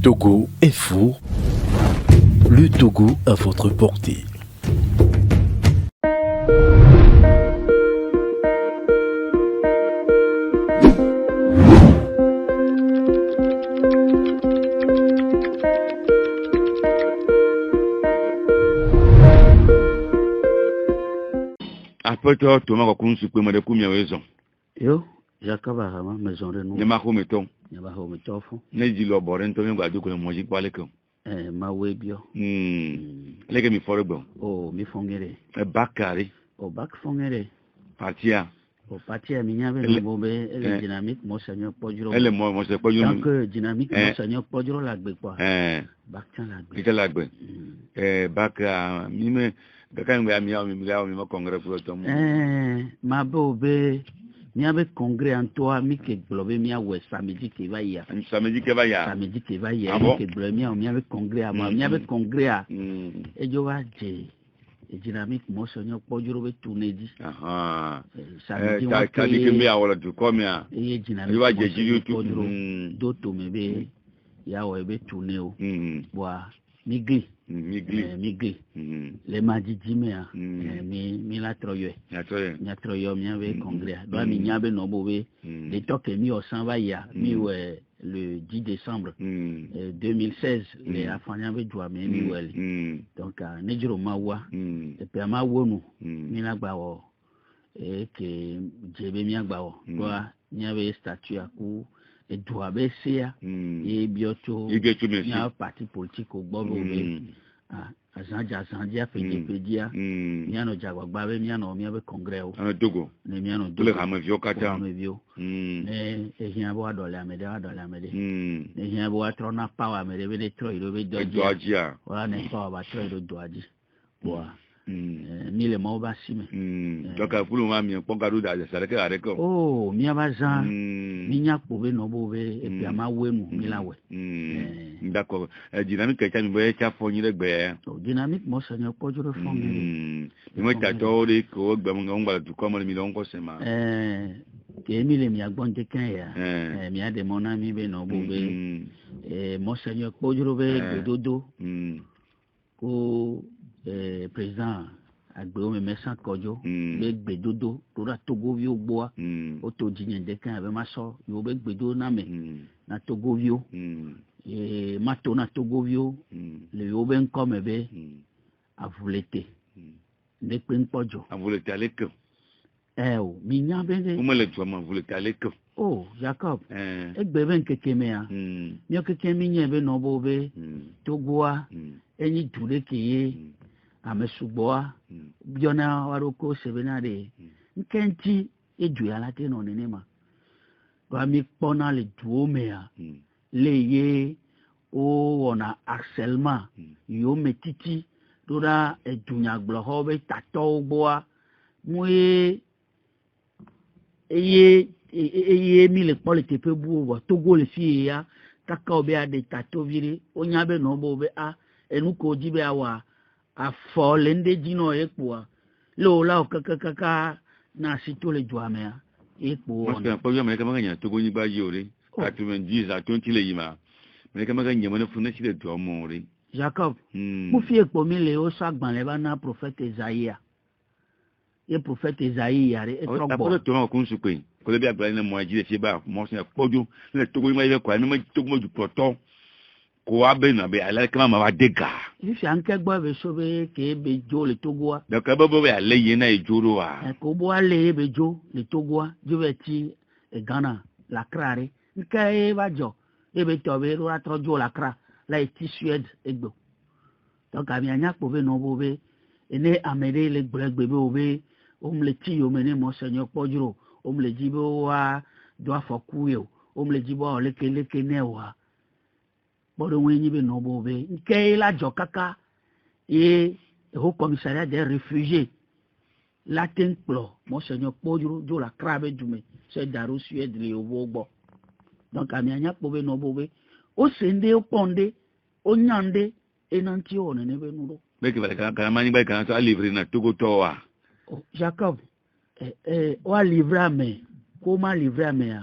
Togo Info, le Togo à votre portée. Après toi, tu m'as raconté ce que je me raison. Yo, Jacob a vraiment maison de nous. Ne m'a pas mettons. Ne m'a pas mettons. Ne dis le borin, tu m'as dit que le manger pas les cons. Ma webio. Les gars, mi faut le bon. Oh, mi fongere. Bakari. Oh, bak fongere. Partia. Oh, partia mi nyave no bombe. Elle dynamique, mon seigneur Podjuro. Elle moi c'est pas tant que dynamique, mon seigneur Podjuro la gbe quoi. Bak tiens la gbe. Kita la gbe. Bak mi me. Quand on a mis un congrès pour le temps. Ma bobe. Mi avait congrès en toi, mi que globe mi a ouais samedi qui va y a. Samedi qui va y a. Samedi qui va y a. Mi que globe mi avait congrès à moi, mi avait congrès à. Et je vais dire, et dynamique, mon seigneur Podjuro va tourner dit. Samedi on va dit que mi a voilà du combien. Et dynamique, mon seigneur Podjuro d'autres me be, ya ouais be tourner au. Bois, migri. Migri. Les mardis dimanche, mi la troye. Mi troye mi avait congrès. Donc mi n'y avait non bové. Les toques mi au s'en va ya. Mi ouais le 10 décembre 2016 les enfants y avaient joué mais mi ouais. Donc ne juro ma wa. Et puis ma wonu mi la gba wo. Et que jebe mi agba wo. Toi n'y avait statut à coup. Et doit baisser et bientôt il y a un parti politique au bord azanja pédia miano jagwa babe miano mi ave congrès o Togo ne miano le ramevio kata ne e hia bo adole amede ne hia bo atrona power amede be tro iro be doja wala ne power ba tro iro doaji wa mi le mo ba sime donc pour moi mi pon gadu da ça que avec oh mi abaza mi nya po be no bo be e pi ama wenu mi lawe d'accord dynamique ka mi boye cha fo ni legbe dynamique mo seigneur Podjuro fo mi mo ta to de ko gba mo ngba du ko mo mi lo nko se ma ke mi le mi agbon de kan ya mi ade mo na mi be no bo be mo seigneur Podjuro be gbedodo ko président agbe me mesan kojo be gbedodo to ra Togo vi ogbo o to jinye de kan be ma so yo be gbedo na me na Togo vi o mato na Togo vi o le yo be nko me be avulete de pe npojo avulete alek o mi nya be de o me le tu ma avulete alek oh Jacob egbe be nkeke me ya mi o keke mi nye be no bo be Togo a eni dure kiye amesugboa biona waroko sebenade nkenti eju ya late no nenema ba mi pona le duomea le ye o ona harcèlement yo metiti dora edunya glo be tato gboa mu eye mi le polite bu wo Togo le fi ya kaka obe ade tato vire onya be no bo be enu ko jibe awa a folle nde dino ekwa lo la kaka na sito le joamea ekpo on pa yo me ka maganya Togo ni ba yore 90 à 20 le yima me ka maganya mo na funa si le to mo re Jacob mu fi ekpo mi le o sagban le ba na prophète Isaïa e prophète Isaïa re e trogbo après to ma kun su pe ko le bi agba ni mo ji le se ba mo se poju le Togo ni ma ile kwa ni ma Togo mo ju poto ko abe na be ala kama ma dega if anke gbo be so be ke be jo le Togo a donc bo be ale yin na ejoro wa ko bo ale be jo le Togo a jo be ti e Ghana la crare nke e ba jo e be to be ro atro jo la cra la ti Suède egbo donc ami anya po be no bo be ene amere le gbegbe be o be o mle ti o mene mo seigneur Podjuro o mle jibo wa do afoku yo o mle jibo o leke ne wa bodo wenyi be no bo be nke la jo kaka et au commissariat des réfugiés latin plo mo seigneur Podjuro jo la crabe dume c'est daru Suède le ogbo donc ami anya po be no bo be o sende o ponde o nyande enanti o ne be nudo be ke ba ka mani ba ka so a livrer na Togo to wa Jacob o livrer à me ko ma livrer à me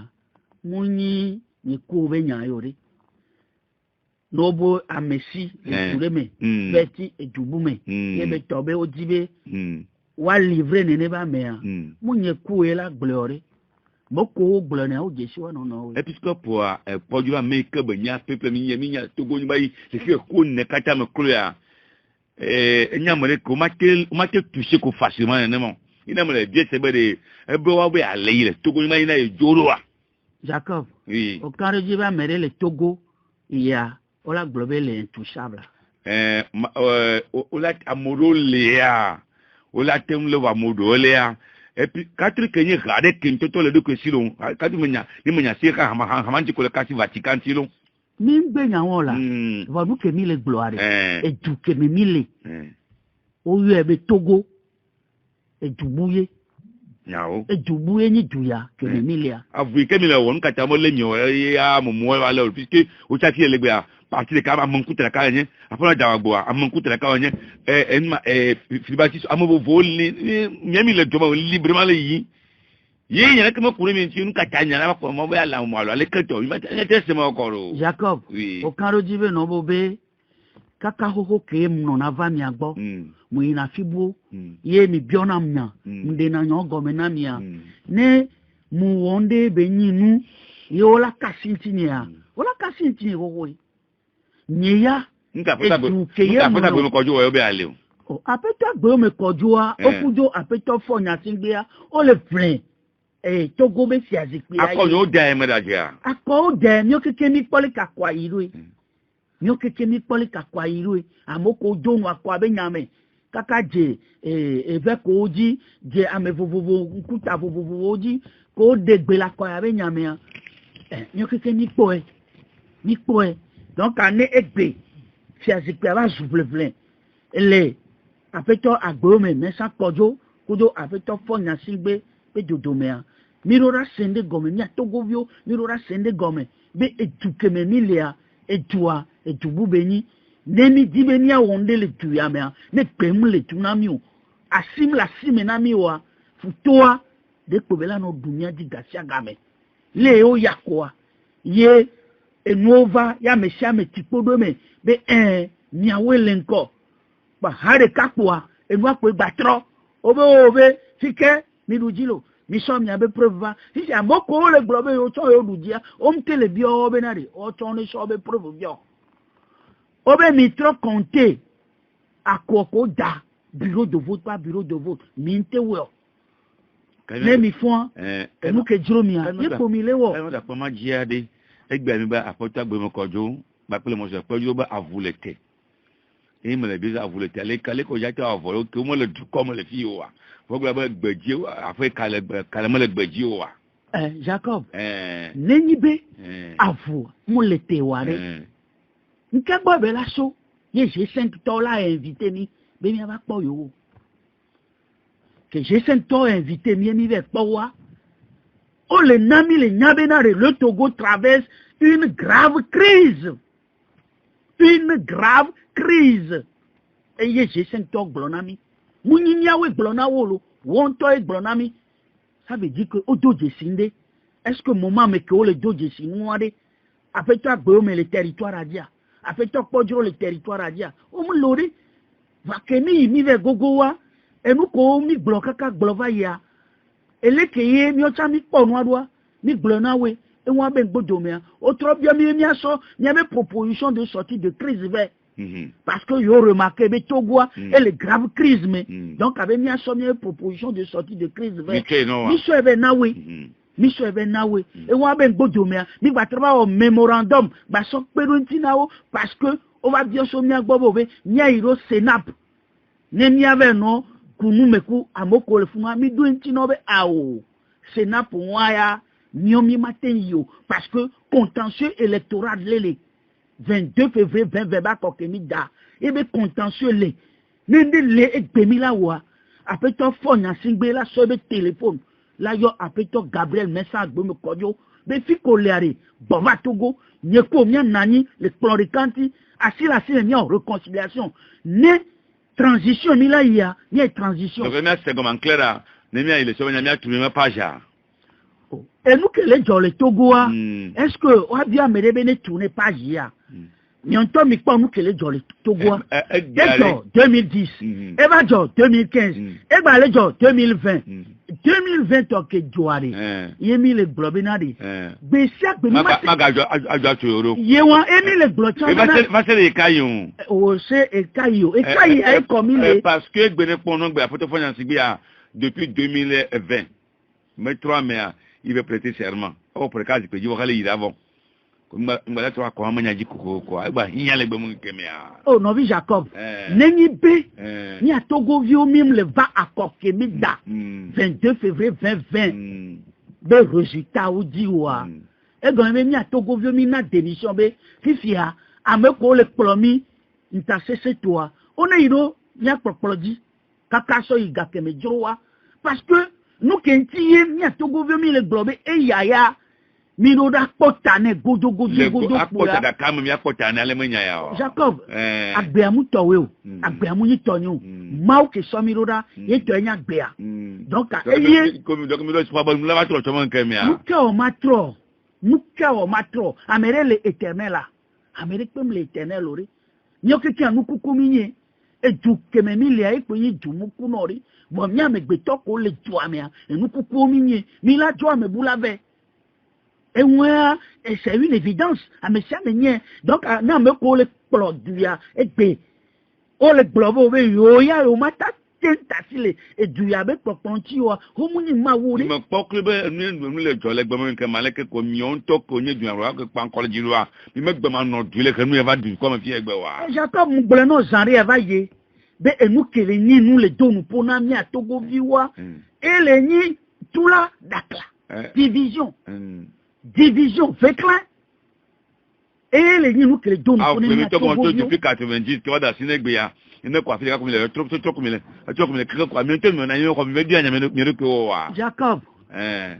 muni ni ko be nya yore Nobo amesi ejureme beti ejubume yebe tobe ojibe wa livrer nene ba mea munye kuela gloire boko glone o jesi wa no episcopo poju make banya people minya togo ni bayi se fi ko ne kata me kloya enyamere ko make toucher ko facilement ne mon ina me bien se be de ebe wa be aleyire togo ni bayi na ejoro Jacob oui o kare jiba mere le Togo ya ola global intouchable ola amoro lea ola temle wa modo lea et puis quatre kenye gade kinto le de silon kadu menya ni menya sika hamanji ko le kasi Vatican silon min benya won la va nous que mille gloire et tout que mille o yu ebe Togo et dubuye Yao. Et du boué ni douya que les milliards. Avouez que nous avons qu'à t'amour les miens et mon moi alors puisque au châtier les gars parti de cam à mon coup de la carrière après la dawaboa à mon coup de la carrière Fibatis à mon vol ni le job librement les yi y a que mon courrier mais une catania là pour moi là au moi les créteurs il m'a testé mon corps Jacob au carreau dive no bobé kaka hoho ke mno na va mi agbo mu ina fibo ye mi biona mnya mde na nyogo mena mia ne mu wonde be nyinu ye ola kasintinia ola kasintini hoho nyeya nka pota bo me kojo o be ale o apeta gbo me kojo a okujo apeta fo nya tingbea o le plein Togo be si azikpi ayi akojo da e medaja akọ de mi o keke mi poli kakwa iru Nyo keke mi poli kakwa iru amoko jonu akwa be nyame kaka je eve ko oji je ame vovovo nkuta vovovo oji ko degbe la kwa be nyame nyo keke mi po donc ane egbe fi azikpe aba souffle ele afeto agbome mesa kojo kojo afeto fo nyasigbe be dodomea mirora sende gome nya togovio mirora sende gome be etukeme milia etua etububeni nemi dibeni a wonde le tuyamea ne pem le tunamio asim la simenamiwa futoa de kobela no dunia di gasia game leo yakoa ye enova ya mesia metipodo me be miawele nko ba hare kakwa enwa ko gbatro obe fike mi rujilo mi so mi abe preuve si amoko le globe yo to yo dujia o mtele bi o be nare o to ni so be preuve bio obe mi trop compter akoko da bureau de vote pas bureau de vote mi ntewo ne mi fon enu ke jiro mi a ye ko mi lewo enu da pama jiade egbe mi ba apota gbe mo kojo ba pele mo so kojo ba avulete e me le bi avulete ale kale ko ja ta avolo ke mo le du comme le fi wa fogla ba gbeji afa kale mo le gbeji wa Jacob nenyibe avu mo le te wa re nke gbo be la so ye je $5 invité mi be mi aba po yo que j'ai $5 invité mi ve po wa o le nami le nyabe na le Togo traverse une grave crise et ye j'ai $5 glonami munyinya we glona wolo wonto e glonami ça veut dire que o doje sinde est-ce que moment me que o le doje sinuade après toi gbe me le territoire adia après toi podro le territoire adia o mu lori va keni mi ve gogowa enu ko mi bloka ka glova ya elekeye mi o cha mi ponu adwa mi glona we enwa be gbodomea o tro bia mi aso mi ave proposition de sortie de crise vers parce que yo remarqué be Togo et les graves crises mais donc avec mi aso mi proposition de sortie de crise vers mi so ebe nawe enwa be gbodomea mi gba traba o memorandum ba so peru ntinao parce que on va bien so mi agbobo be mi airo senap ne mi ave no kunu meku amoko le fuma mi do ntino be awo senap waya miomi matin yo parce que contentieux électoral le 22 février 2020 ko kemi da e be contentieux le nende le egbemi la wa apeto fonya singbe la so be téléphone la yo apeto Gabriel message gbe me kojo be fi ko leare bova Togo nyeko mi nani le ploricanti asila sile mi en réconciliation ne transition mi la ya ni transition donc mi c'est comme en clair ne mi ile so mi atu mi page et nous que les gens le Togo est-ce que on a bien me ne tourner page ya Nyonto mi pa nous que les jolly Togo. Ejo 2010. Eva jo 2015. Eba le jo 2020. 2020 to ke joare. Yemi le globinari. Be sia be maga jo yewa emi le glocha. Va se le kayon. O se e kayo. E kayi ay komile. Parce que gbene ponon gbe portefeuille Sigbi depuis 2020. Mais 3 mai il va prêter serment. Oh pour le cas que je vais aller avant. Oh, Novi Jacob. Nengi be. Ni a Togo vio mim le va à Kokemida. 22 février 2020. Be résultat ou di wa. E gon me mi a Togo vio mi na démission be. Fifia ameko le plomi nta sese toi. On est ino ni a proprodi. Kakaso iga keme jowa parce que nous kentiye mi a Togo vio mi le globe e yaya. Mino da potane gojo akota da kam mi akota na le manya ya Jacob agbeamu towe o agbeamu ni tonyo mau ke so miro da ye to enya agbea donc eye comme donc mi do so ba la ba tro man ke mi a nuka o matro amere le éternel la amere pem le éternel ori nyoke ki anu kuku minye eju kememi le ai pe yin jumu kunori bo mi amegbe to ko le ju amia enu kuku minye mi la jo amebula be. Et moi, c'est une évidence. Donc, non, mais pour les produits, et bien, on les globe, ya, on m'a tâté, et du avec pour ponti, ou muni maouri. Mais pour que le jolek, que malek, comme yon, tokonye du roi, que pas encore du roi, il me demande non, du lait, que nous avons du comme un fier. Jacob, mon blano, j'en ai availlé. Et nous, qui les nids, nous les donnons pour n'amener à Togo Viwa, et les nids, tout là, d'accord. Division. Division véclin et les nous que les dons pour les depuis 90 qui va dans Sénégal il ne quoi faire comme les trop comme les quoi maintenant on a eu comme bien mieux que Jacob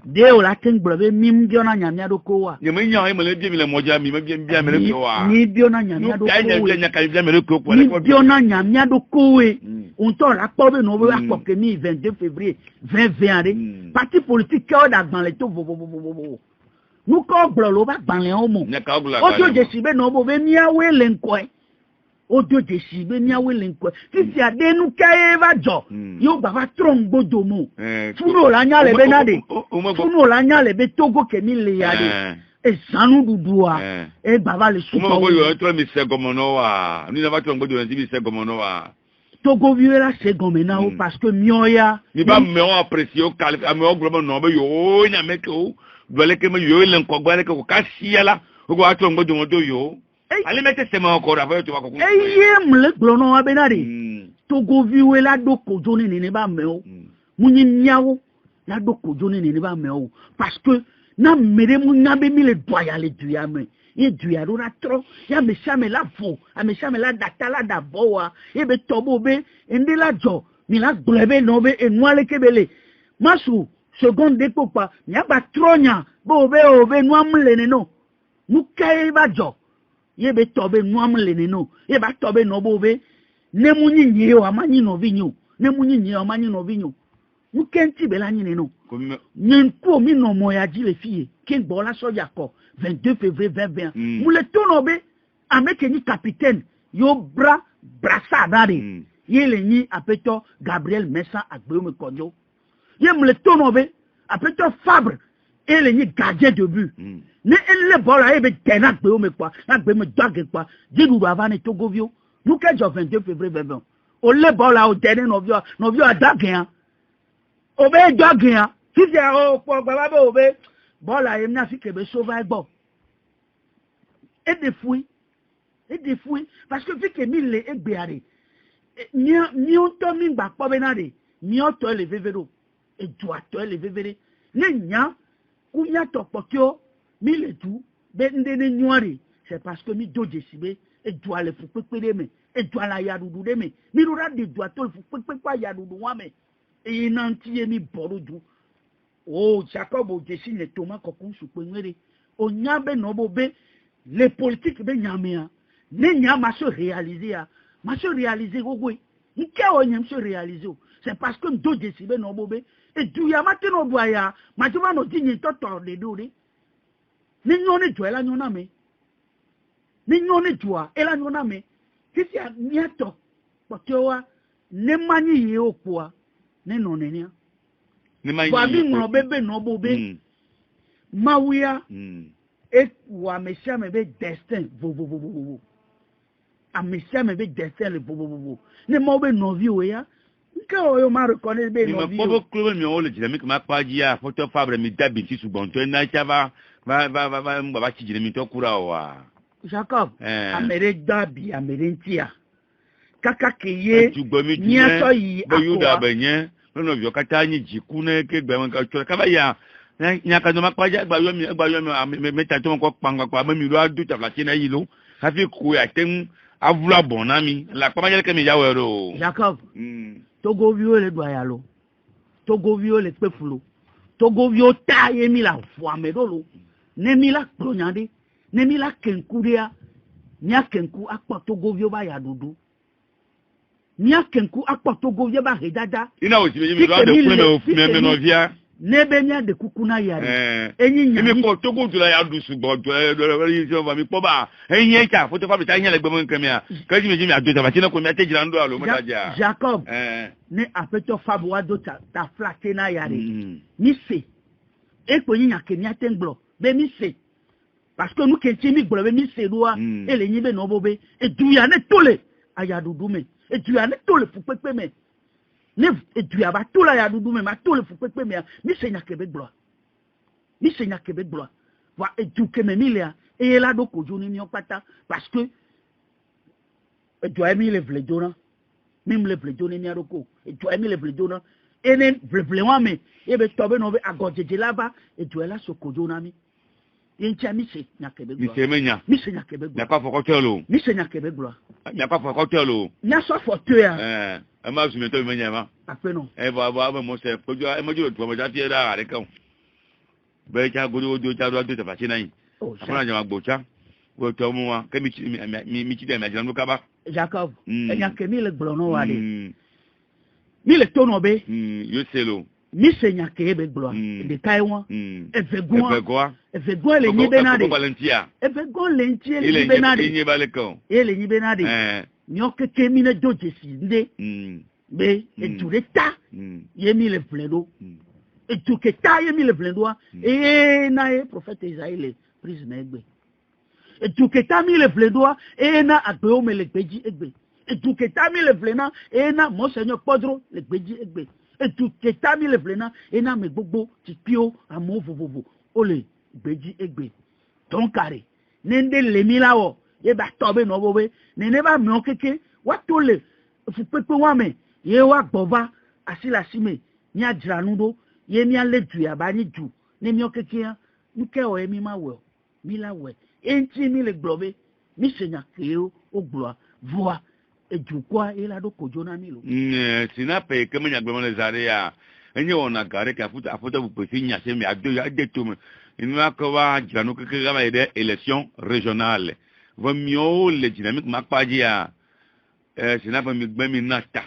Deo la king brother mim biona nyamia do ko wa ni me nya me le bi le moja mi me bien me ko wa ni biona nyamia do ko ni biona nyamia do ko we on to la po be no we akọ ke ni 22 février 2020 parti politique ko da dans les to nous quand blolo ba banle omo ojo jesibe no bo be miawe lenkoi ojo jesibe miawe lenkoi titi ade nu kae va jo yo baba trombo domo funo la nya le benade funo la nya le be Togo ke mi le yade e sanu dudua e baba le suko mo yo to mi se gomono wa ni na va trombo do mi se gomono wa Togo viera se gomena o parce que mioya ni ba me o apprécier o calme me o globo no be yo nya me ko dole ke me yo len ko gbare ko kasiala o go ato ngbo do yo ale mete se ma ko ra fa to ko mle glono wa benari Togo viwe la do ko joni ni ba me o munyi nyawo la do ko joni ni ba me o parce que na mere mu nyabe mi le doya le duya me e duya ro na tro ya me chame la fo a me chame la data la da boa e be tobo be ende la jo mi la glebe no be e nwale kebele masu seconde de popa nya ba tronya bo be o be nuam lene no mukai ba jo ye be tobe nuam lene no ye ba tobe no bo be ne munyi nyi o amanyi no vinyo ne munyi nyi o amanyi no vinyo mukenti be la nyi no nyenko mi no moya ji le fille ken bola soja ko 22 février 2020 mule tono be ameke ni capitaine yo brasa dare ye le ni apeto Gabriel Messa agbe me konyo ye mule tono be apeto Fabre et le ni gardien de but ne le bola e be tena agbe me kwa agbe me doge kwa didu baba ne Togo vio nous que 22 février 2020 o le bola o tene no vio adagen o be dogen si c'est o po baba be o be bola e na fi kebe sauver gbo et des fouilles parce que vu que mille le egbeare ni on to mi gba po be na de ni o to le vevero e du ato le vevere ne nya ku nya to pokyo mi le du be nde ne nyuari c'est parce que mi doje sibe e du ale fu pepere me e du ala ya dudu de me mi rura de du ato fu pepe pa ya dudu wa me e nanti e mi boru du oh Jacob o jesi ne toma kokun su pe nwere o nya be no bo be les politiques be nyamia ne nyama se réaliser gogwe nke o nyam se réaliser c'est parce que do jesi be no bo be e du ya mate no bo ya matuma no tinyi toto de do de ne nyone joela nyona me ni nyone jua ela nyona me kisi niato potewa ne mani ye okwa ne no ne nia ne mani wa mi mo bebe no bobe mawia e wa mesia me be destin vo a mesia me be destin le vo ne mo be no vi o ya nka o yo ma reconnaitre be no vi o mo club mi o le jire mi ma pa ji a photo fabre mi dabi ti sugbon to na chava va ci jire mi to kura wa Jacob amere dabi amere ntia kaka keye ni aso yi akwa benye no vi o kata yin jiku na ke gbe won ka cho ka ba ya nya ka no ma pa ja gba yo mi meta to ko panga kwa mi ro adu ta la yi lo ha fi ku ya tem avula bon na mi la pa ma je ke mi ya wero Jacob togo vio le do ya lo togo vio le pefulo togo vio ta ye mi la fo amedolo ne mi la klonyande ne mi la kenkuria nya kenku akpa togo vio ba ya dudu nya kenku akpa togo vio ba hedada ina o ti mi do de me no via nebe nya de kukuna ya enyi nya mi ko togo tu la ya du sugbo do yi so ba mi po ba enyi cha photo fa bi ta nya le gbe mo nkan mi a ka ji mi ado ta ba ti na ko mi ate jira ndo alo mo daja Jacob ne afeto fabu wa do ta flate na ya re mi se e ko nya ke mi ate nglo be mi se parce que nous ke ti mi gbo be mi se do wa e le yin be no bo be e du ya ne tole aya dudu me e du ya ne tole fu pepe me ne edu ya ba tola ya dudu me ma tole fu pepe me mi senya kebe glo wa edu ke me milia e la do kojo ni mi opata parce que edu a mi le vledona même le vledona ni aroko edu a mi le vledona ene vledwa me e be tobe no be agojeje laba edu la so kojo na mi yencha mi se nya kebe glo mi senya kebe glo na pa foko telo mi senya kebe glo na pa foko telo na so foto ya e ma su mi to mi nya ma apeno e ba mo se kojo e mo jo to mo ja ti era are kan be cha godo do cha do ta fa chi nai afana nya gbo cha go to mu wa ke mi ti de mi ajanu ka ba Jacob enya ke mi le glo no wa de mi le to no be yo selo mi senya ke be glo de kai won efegun le nyi benade efegun le nti le benade nyi bale kan le nyi benade ni o keke mi ne doje si nde be etureta ye mi le pledo etuketa ye mi le pledo na e prophète Isaïe prise na egbe etuketa mi le pledo na agbe o me le gbeji egbe etuketa mi le plena na monseigneur Podro le gbeji egbe etuketa mi le plena na me gbogbo ti pio amo vovovo o le gbeji egbe ton kare nende le mi lawo ye ba tobe no bobe ne ne ba mi o keke wa to le fu pepe wa me ye wa gbova asila sime ni ajranudo ye mi ale du ya ba ni du ne mi o keke ya nke o emi ma we mi la we enti mi le globe mi senya ke o glo voa ejukwa ila do kojo na mi lo sina pe ke me nya gbe mo le zare ya enye ona gare ka afuta bu pesi nya se mi ado ya de to me inu akwa ajranu keke ga ba ide élection régionale va mieux le dynamique ma pa dia sina pa mi gbe mi nata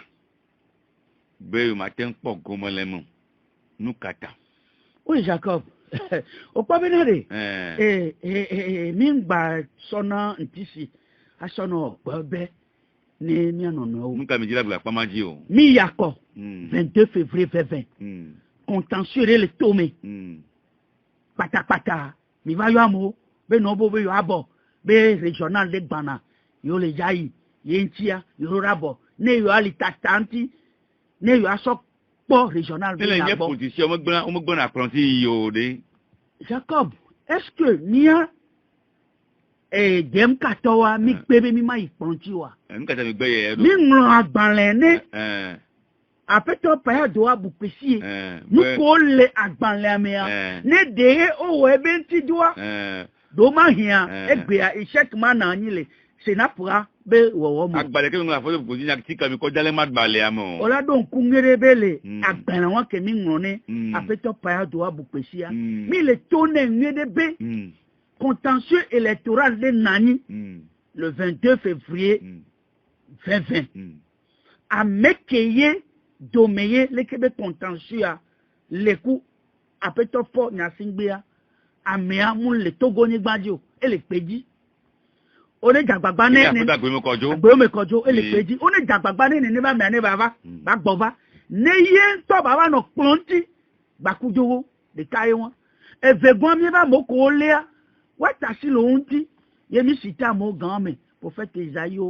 be ma ten po gomo le mo nu kata o Jacob o pa benade mi gba sona ntisi asono gbe ni mi anono nka mi jira gba pa maji o mi yako 22 février 2020 contentieux le tomé pata mi va yo amo be no bo be yo abo be régional de Gbana yo le jayi yentia yo rabo ne yo ali tatanti ne yo aso po régional de Gbana. Le position mo gbona apprenti yo de Jacob, est-ce que nia dem katowa mi pebe mi ma iponti wa nkata mi gbe ye mi nlo agbanle ne apeto pa do abupesi nu ko le agbanle amia ne de o we benti doa do ma hia egbea ishek ma na anyile senapura be wo mo agbale ke ngla fo ko jinya tika mi ko dale magbale amo ola don kungere bele agbanle won ke mi ngone apeto pa do abupesi a mi le tone ngede be contentieux électoral de Nani le 22 février 2020 a mekeye domeye le kebe contentieux a le coup apeto fo na singbea a mea mun le togo ni gbadio e le peji on est jagbagba ne agbe me kojo ele peji on est jagbagba ne ba me ne baba ba gbova ne yen to baba no klonti ba kujowo de kai won e vegon mi ba mo ko lea wa tasi lo unti yemi sita mo gan me prophète Isaïe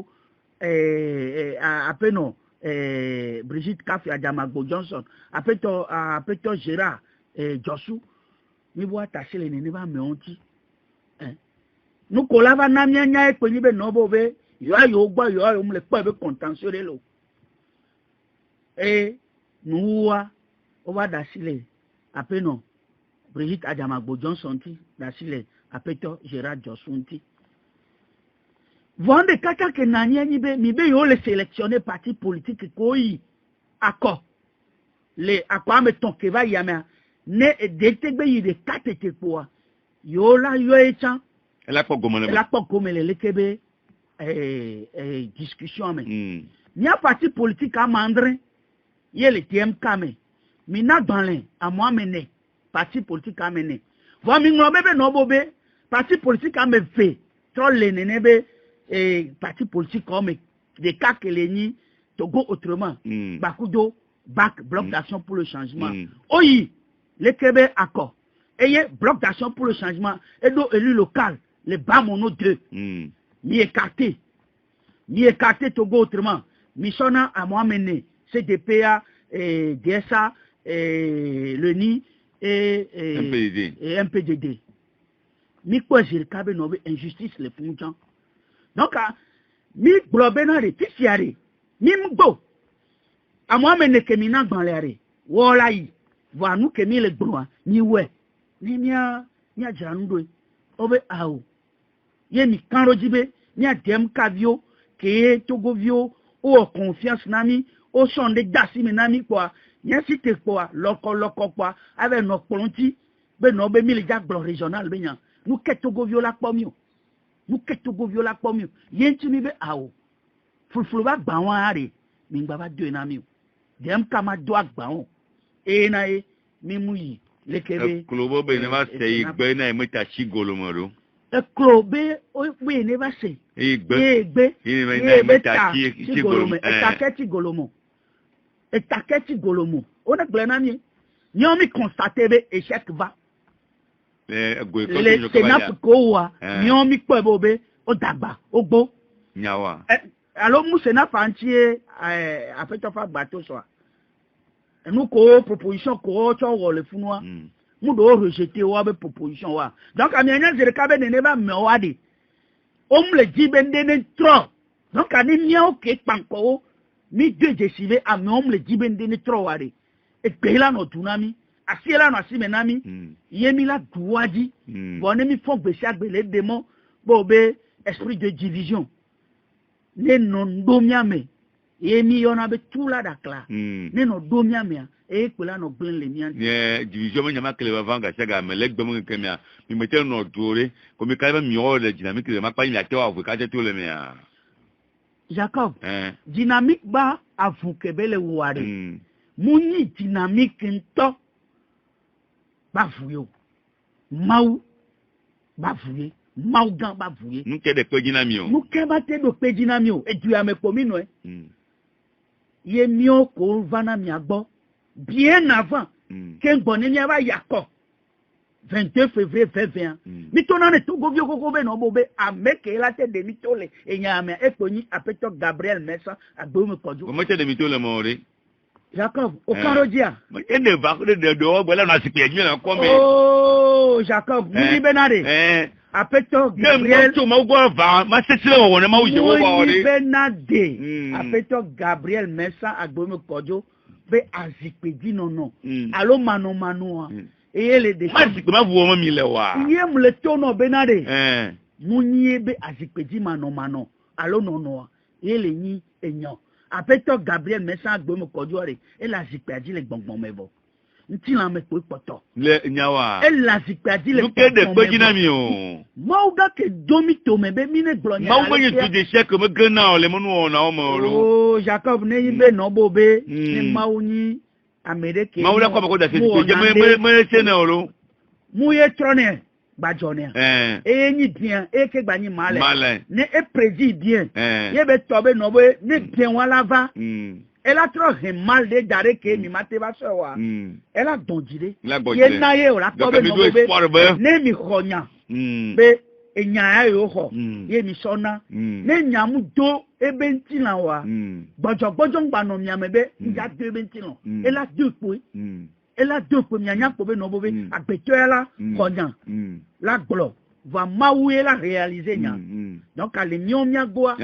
apeno Brigitte Kafi Adjamagbo Johnson apeto Gérard Josu mi bo tasi le ne ba me unti nous collava na nya e pe ni be no bo be yo ayo gbo yo ayo mu le pe be contentieux le lo nuwa o wa da sile apeno Brigitte Adjamagbo Johnson ti da sile apeto Gérard Johnson ti vende kaka ke na nya ni be mi be yo le sélectionner parti politique ko yi accord le akwa me ton ke va yama ne de tegbe yi de katete po yo la yo e chan la pas comme les kebe discussion mais ni a parti politique à mandre il le TMK mais mina banlin à moi mener parti politique à mener va mi no bebe no bobe parti politique à me fait trop le nenebe parti politique comme des cas que les ni Togo autrement bakudo bac bloc d'action pour le changement oyi le kebe accord et bloc d'action pour le changement et do élu local les bas mono 2 mi écarté Togo autrement Michona à moi mené CDPA DSA le NI et MPDD mi quoi j'ai cabé no injustice les punjan donc mi globena ti fiare mi mgo à moi mené que mi na gbanlere wola yi vo nous que mi le gbo ni we ni nya janudo obe awo ye mi kanro jibe ni adem kavio ke Togo vio o confiance nami o sonde dasi mi nami kwa yen si te kwa loko kwa avec no plonti be no be mili jagblo régional be nya nous ke Togo vio la pomio yen ti mi be awo fulfulu ba gba won are mi gba ba do nami dem kama do agba won na mi mu yi lekebe klobo be ne ma se igbe na e ta chi golomoro klobe we ne ba se igbe ta chi golomo etaketi golomo o na gbe na ni mi constater be échec va le senap ko wa ni mi po bo be o dagba o gbo nyawa alors mu senap antie afeto fa gba to so nous ko proposition ko cho wo le funwa mu do rejeter wa be proposition wa donc amianya zere ka be ne ba me wa de o mu le jibe ndene trop donc ani nya o ke panko mi de jesibe ami o mu le jibe ndene trop wa de e pe la no tunami asiela no asimenami yemi la duwaji bon ne mi fon gbese agbele demo bo be esprit de division ne non domiame yemi yona be tula dakla ne no domiame pela no glen le mian division me nyama kele vanga chaga me legbe mo kemia mi mete no dore ko mi ka ba mi o le dynamique le ma pa ni ate wa ka te to le mia Jacob dynamique ba avu kebele ware muni dynamique nto ba vuyo mau ba vuye mau gan ba vuye nuke de pe dinamio nuke ba te do pe dinamio e du ame po mi no ye mi o ko vana mi agbo bien avant que bonne ni aba yakko 22 février 2021 mi to na ne to go be no bo be ameke la te de mi to le enyame ekoni apeto Gabriel Messa agbomu koju ko mo te de mi to le mo re Jacob o karodia ene ba ko de do gbe la na si pe ju na ko me oh Jacob ni benade apeto Gabriel to ma go va ma se tire wo ne ma uje wo wa ore benade apeto Gabriel Messa agbomu koju be azikpeji no alo manu ele de azikpe ma vuo mi le wa iye mu le to no benade munyi be azikpeji mano alo no ele ni enyan apeto Gabriel Messa agbomu koju ore ele azikpeji le gbongbon mebo nti la me pe poto le nyawa ele azikpeji le nuke de pe jinami o mauga ke domito mebe mine glonya ma wo ye tu de chèque me gana o le mo no na o mo ro oh Jacob ne yibe no bobe ni mauni Amerique ma wo la ko da se je me se na o ro mu ye trone Bajonia. Ni bien, ke bani malin. Ne e président bien. Ye be tobe no be ne bien wala va. Elle a trop mal de dare ke mi mate ba so wa. Elle a donjire. Ye na ye o la tobe no be. Ne mi khonya. Be enya yo ho. Ye mi sona. Ne nyamu do e benti la wa. Bojo ngba no mi amebe, ya de benti no. Elle a deux points. Elle a deux premiers gna pour no bobe agbeto la konya la glo va maoué la réaliser nya donc ale mion mia goa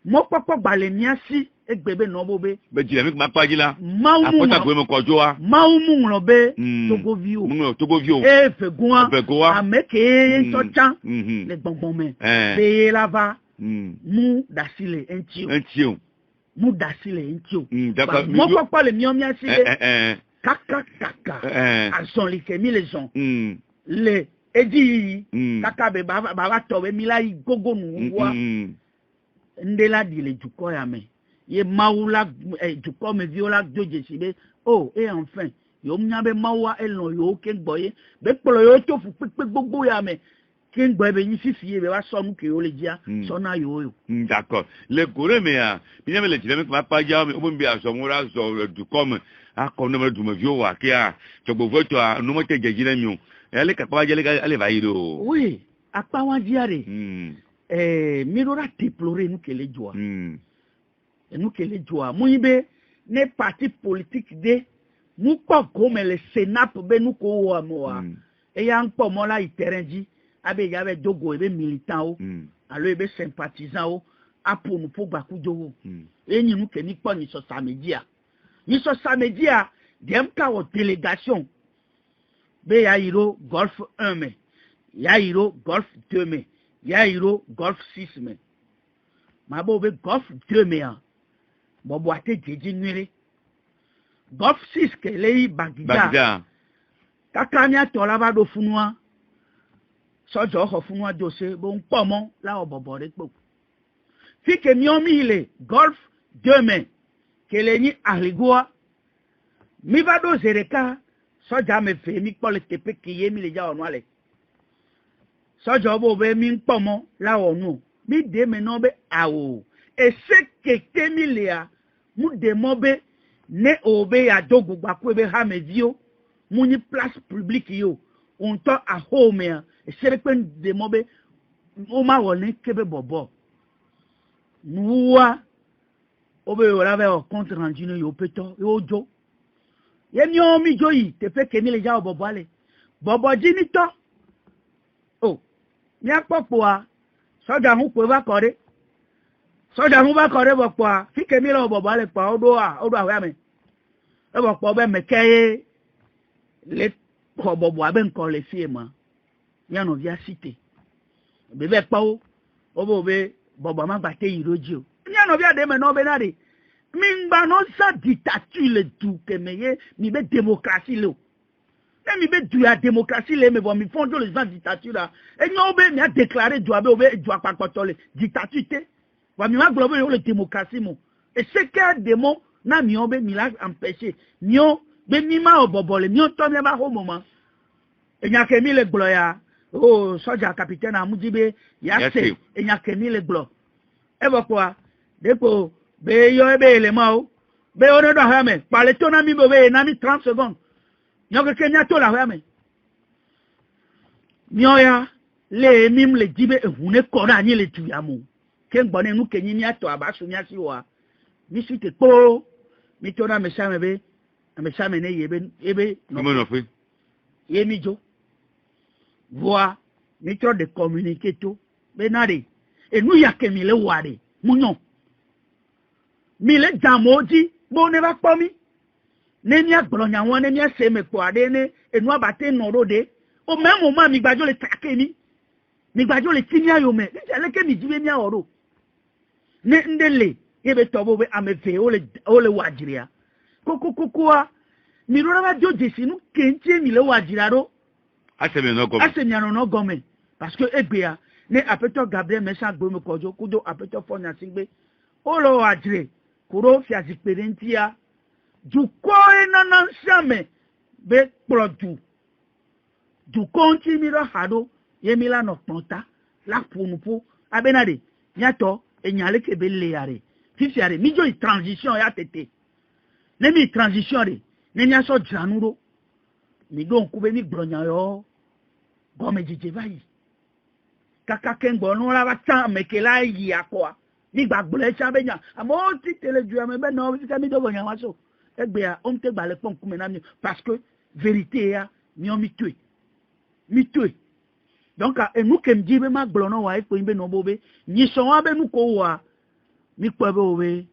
mo papa bale mia si e gbebe no bobe be dynamique ma pa la apota gwe mo kojoa maoumu lo be togo vio e fegoa ameke so chan le bonbon me be la va mu dasile entio mu dasile entio mo papa le mion mia si kaka ason li kemi les gens le edi kaka be baba tobe milai gogo nu wa ndela di le juko ya me ye maula juko me viola joje sibe oh et enfin yo mnyabe mawa elon yo ken boye be polo yo to fu pepe gbogbo ya me ken gbo be yin fifi be wa sonu ke o le dia sona yo d'accord le gore me ya bi nyame le dile me ma pa ja me o bi aso mura so du comme a comme no du me vio wa ke a to gbo voto a no mo te jejire mi o ele ka pa jele ale va yiro oui apa wa diare mi rora déplorer nous que les joie nous que les joie mo yibe ne parti politique de nous pas comme le Sénat be nous ko wa mo wa e ya npo mo la terrain ji abe ya be dogo ebe militant o alo ebe sympathisant o apo nu po gba ku jowo enyi nu ke ni po ni so samedia dem ka o délégation be ya iro golf 1 mai ya iro golf 2 mai ya iro golf 6 mai ma bo be golf 2 mai bo ate jeji nwere golf 6 ke le bagida kakanya tola ba do funua sojo ho funua do se bo npo mo la obobo re po fi ke mi o mi ile golf 2 mai ke le ni aligoa mi va do zereka soja me fe mi po le tepe ke ye mi le ja onu ale sojo bo be mi npo mo la onu mi de me no be awo e se ke ke mi le a mu de mo be ne obe ya dogu gba ko be ha me vio mu ni place publique yo on to a home ya e se pe de mo be o ma wo ni kebe bobo nuwa obe yo la ve o compte rendu no yo peto yo jo ye mi o mi joyi te fe ke mi le ja bobo ale bobo jini to oh ni apopo a soja hu ko ba kore bopo a fi ke mi lo bobo ale pa odo awe me e bopo be me ke le ko bobo abe nko le fie ma ya no via cité bebe pa o obo be bobo ma gba te iroji o ya no via de me no be na de mingba no sa dictature le tout que meye mi be démocratie le mi be du ya démocratie le me bon mi fond les gens dictature là et no be mi a déclaré du abe obe du apapatole le dictature te wa mi ma globe le démocratie mo et ce que des mots na mi obe mi la empêcher mi o be mi ma obobole mi o to mi ba ho moment e nya ke mi le gloya oh soja capitaine amujibe ya se e nya ke mi le glo e bo kwa depo be yo ebe le ma o be o do ha me pale to na mi bo be na mi 30 secondes nyo ke nya to la ha me nyo ya le mim le jibe ehune ko na ni le tu ya mo ke ngbo ne nu ke ni ato abasu mi asi wa mi su te po mi to na me sa me be me sa me ne ebe no fe ye mi jo voix mi tro de communiquer to be na de e nu ya ke mi le wa de mu nyon mi le jamoji bo ne ba po mi ne ni agbolonya won ne ni ase me po ade ne enu abate no rode o memo ma mi gbajo le take mi gbajo le tini ayo me ni le ke mi jibe mi aworo ne ndele ye be to bo be amefe o le wajiria kokokokwa mi ro ba joje sinu kentie mi le wajira ro ase mi no gomen parce que egbea ne apeto Gabriel Mesa gbo me kojo kudo apeto fonya singbe o lo wajire kuro fi asiperentia du ko enana nsame be produ du konti mi ro hado Yemila no pronta, la ponupo, abenade, nyato, et nyale kebele yare. Fifiare, mijo y transition ya tete. Nemi transition re, nenya so januro. Mi don kube mi bronya yo. Gome jijevayi. Kaka kengo no la wata mekela yi akwa. Ni gbagbole chabenya. Amo ti tele du amebe no ti kami do bonya waso. Egbe ya on te gbale pon kume na mi parce que vérité ya mi on mi tue. Mi tue. Donc e nous kem jibe ma gblono wa ipo imbe no bobe. Ni so wa be nu ko wa. Mi po be owe.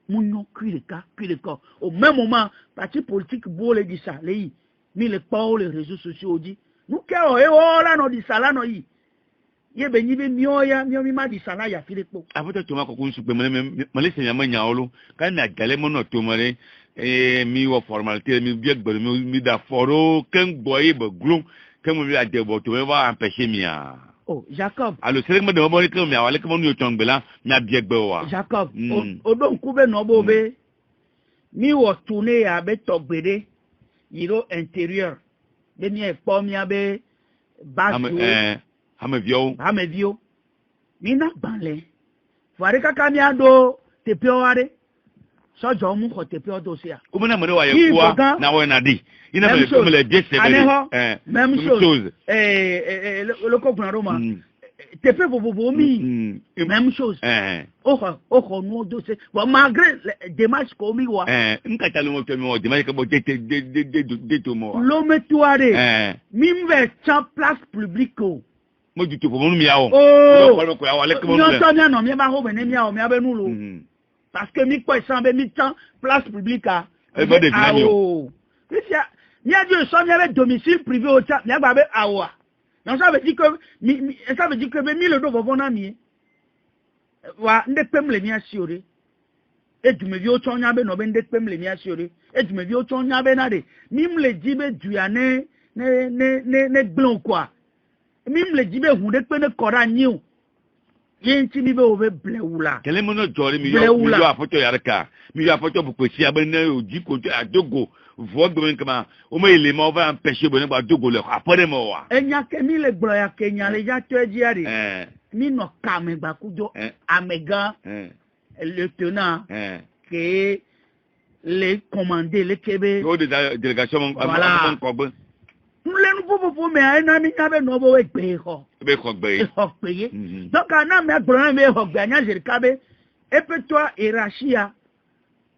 Munyo kwileka. Au même moment, parti politique boule di ça les mi le pa les réseaux sociaux dit. Nous kero e o la no di ça la no yi. Ye be nyibe mioya mi ma di ça la ya filepo. Apoto toma ko kun supe male se nyama nyaolo kan na gale mono tomare mi wo formalité mi biek bo mi da foro ken boye bo glon ken mo bi ade bo to va empêcher mia. Oh Jacob. Alors c'est que me demande que mi awale que mo ni otongbela na biek bo wa. Jacob. Odon kube no bobe. Mi wo tourner ya be togbede yiro intérieur. Be mi e po mi abe base. Hamevio. Mina banle. Fare kaka mi ado tepio ware. So jo mu ko tepio do sia. Kumena mure wa ye kwa na wo na di. Ina me le desebe. Même chose. Le kokuna Roma. Tepe bobo mi. Même chose. Oko no do se. Wa malgré démarche ko mi wa. Nkata lo mo temi wo démarche ko de to mo. Lo metuare. Mimbe champ place publique ko. Mo du to mo mi yawo. Ko ya wale ko mo. Yo to mi no mi ba ho be ne mi yawo mi abenu lo. Parce que mi ko isambe mi temps place publique a. E ba de binamio. Isia ni a Dieu so mi avec domicile privé au chat mi ba be awa. Donc ça veut dire que mi le do vovona mi. Wa nde pemle mi asiore. E du me vi o tonya be no be nde pemle mi asiore. E du me vi o tonya be na de. Mi mle jibe duyane ne blon quoi. Mim le jibe hunde pe ne kora nyiu. Yenti mi be obe blewula. Kele mono jori mi yo apoto yareka. Mi yo apoto bu kwesi abene oji ko adogo. Vo gbe nkama o me ile ma va empêcher bone ba dogo le apore mo wa. Enya ke mi le gbro ya Kenya le ja to ejiare. Mi no ka me gba kujo amega lieutenant que les commander le kebe. O de délégation mon ko gbe. Nous pouvons mais un ami n'avait non beau payer ho. Be ko gbe. Payer. Donc un ami a problème be ho gagner je kabe. Et puis toi Irachia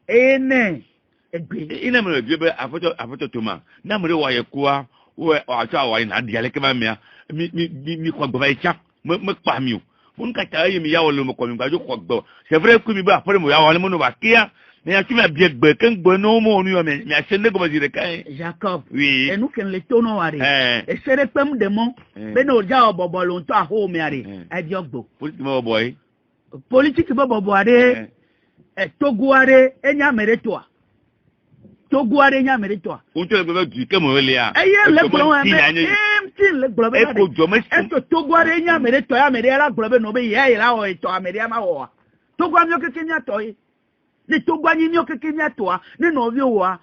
ene egbe. Ina me bi be afoto toma. Na me wa ye kwa o acha wa ina diale ke ba mi ko gbe ba cha. Me pa mi o. Fun ka ta yi mi ya wo lo mo ko mi ba jo ko gbe. C'est vrai que mi ba après mo ya wa le mo no ba kia. Mais tu m'as bien gbe ken gbe no mo onu yo me asende ko ba dire kan. Jacob. Oui. Et nous ken le tono are. Et c'est le pem de mon. Be no ja obobo lo nto aho mi are. E bi ogbo. Politique mo boy. Politique bobo are. E togu are enya mere toa. Togu are enya mere toa. O te le be du ke mo le ya. E ye le gbo wa me. Tin le gbo be. E ko jo me. E to togu are enya mere toa ya mere la gbo be no be ye la o e to amere ma wo. Togu am yo ke kenya to yi. Ni to gba yin yo keke ni atoa ni no vi wa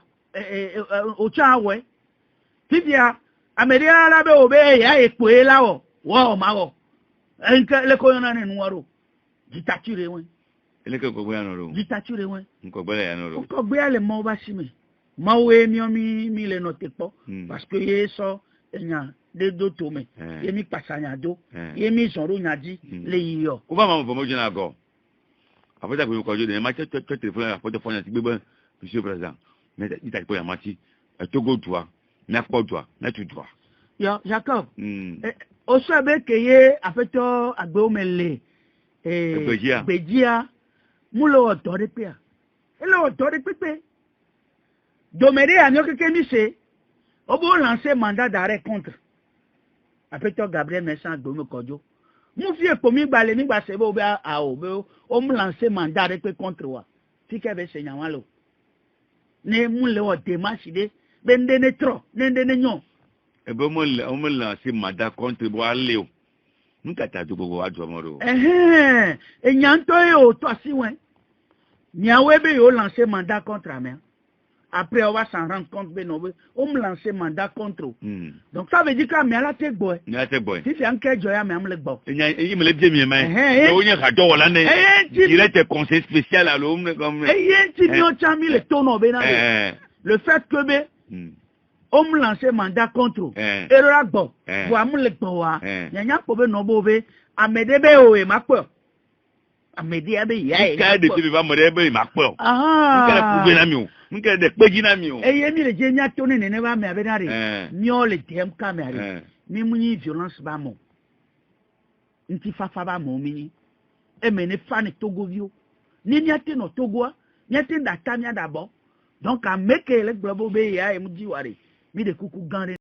o cha we tibia ameria la be obe ya epo e lawo wo ma wo enke le ko yana ni nuwaro dictature won ele ke ko gbe yan ro dictature won nko gbe yan ro ko gbe ale mo ba si mi ma we mi le no te po parce que ye so enya de do to me ye mi pasanya do ye mi so ro nyaji le yiyo ko ba ma mo mo jina go après ça, quand je dis, je téléphone à la porte de France, monsieur le président, mais il t'a pas menti, Togo toi, n'a pas toi, n'a tu toi. Jacob, au sabe que ye afeto agbeomele, Bédia, moulo autore pia, et le autore pépé. Doméré à notre kémissé, au bon lancer mandat d'arrêt contre. Afeto Gabriel Messan Agbeome Kodjo. Mon fils pour mi balé mi ba sebo be a o be o me lancer mandat avec contre wa fi ke be senyan lo ne mu le o démarche de bende ne tro nende ne nyon e be mo lancer mandat contre bo ale o nka ta do go wa do mo ro e nyan to e o to si wen ni awe be o lancer mandat contre amé Après, on va s'en rendre compte, on me lance mandat contre. Donc, ça veut dire que mais à la tête boy. Si c'est un cas, mais à me boy. Il me l'a dit, mais on y a gâteau à l'année. Il était conseil spécial à l'homme comme. Et il y a mis le tonneau. Le fait que on me lance mandat contre. Et là, bon, pour me boy. Il y a un problème, non, bové. À me débé, ma peur. À me dire, il y a un cas de ce va me débé, ma peur. Ah, nke de kpeji na mi o eye mi le je nya to ne ne ba me abenari mi o le dem kamera mi mu ni violence ba mo nti fafa ba mo mi e me ne fa ne togo vio ni nya te no togo nya te da ta nya da bo donc a meke le gbobo be ya e mu jiware mi de kuku gan